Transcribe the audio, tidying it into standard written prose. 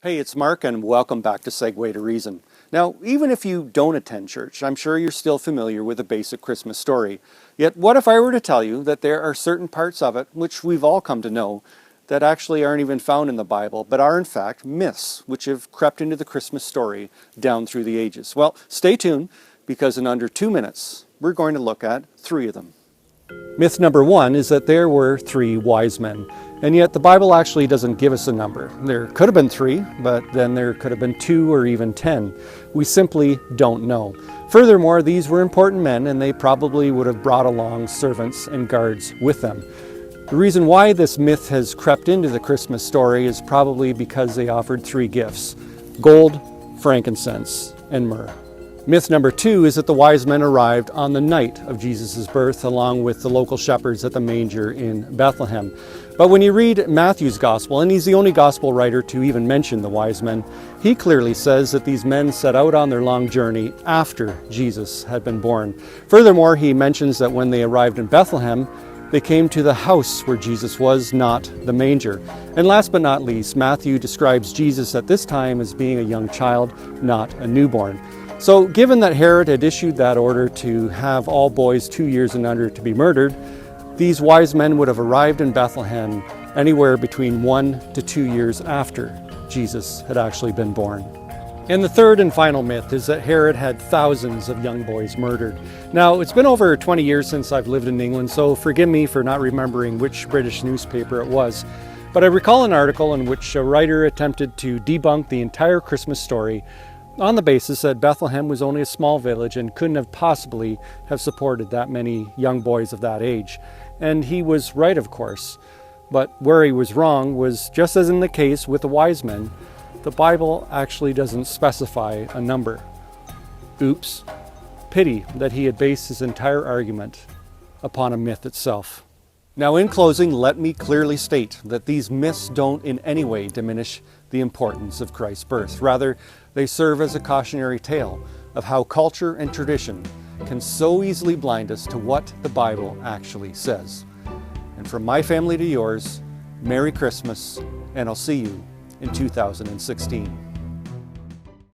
Hey, it's Mark and welcome back to Segue to Reason. Now, even if you don't attend church, I'm sure you're still familiar with the basic Christmas story. Yet, what if I were to tell you that there are certain parts of it, which we've all come to know, that actually aren't even found in the Bible, but are in fact myths, which have crept into the Christmas story down through the ages? Well, stay tuned, because in under 2 minutes, we're going to look at 3 of them. Myth number 1 is that there were 3 wise men, and yet the Bible actually doesn't give us a number. There could have been 3, but then there could have been 2 or even 10. We simply don't know. Furthermore, these were important men, and they probably would have brought along servants and guards with them. The reason why this myth has crept into the Christmas story is probably because they offered 3 gifts: gold, frankincense, and myrrh. Myth number 2 is that the wise men arrived on the night of Jesus' birth along with the local shepherds at the manger in Bethlehem. But when you read Matthew's gospel, and he's the only gospel writer to even mention the wise men, he clearly says that these men set out on their long journey after Jesus had been born. Furthermore, he mentions that when they arrived in Bethlehem, they came to the house where Jesus was, not the manger. And last but not least, Matthew describes Jesus at this time as being a young child, not a newborn. So given that Herod had issued that order to have all boys 2 years and under to be murdered, these wise men would have arrived in Bethlehem anywhere between 1 to 2 years after Jesus had actually been born. And the third and final myth is that Herod had thousands of young boys murdered. Now, it's been over 20 years since I've lived in England, so forgive me for not remembering which British newspaper it was. But I recall an article in which a writer attempted to debunk the entire Christmas story on the basis that Bethlehem was only a small village and couldn't have possibly have supported that many young boys of that age. And he was right, of course. But where he was wrong was, just as in the case with the wise men, the Bible actually doesn't specify a number. Oops. Pity that he had based his entire argument upon a myth itself. Now, in closing, let me clearly state that these myths don't in any way diminish the importance of Christ's birth. Rather, they serve as a cautionary tale of how culture and tradition can so easily blind us to what the Bible actually says. And from my family to yours, Merry Christmas, and I'll see you in 2016.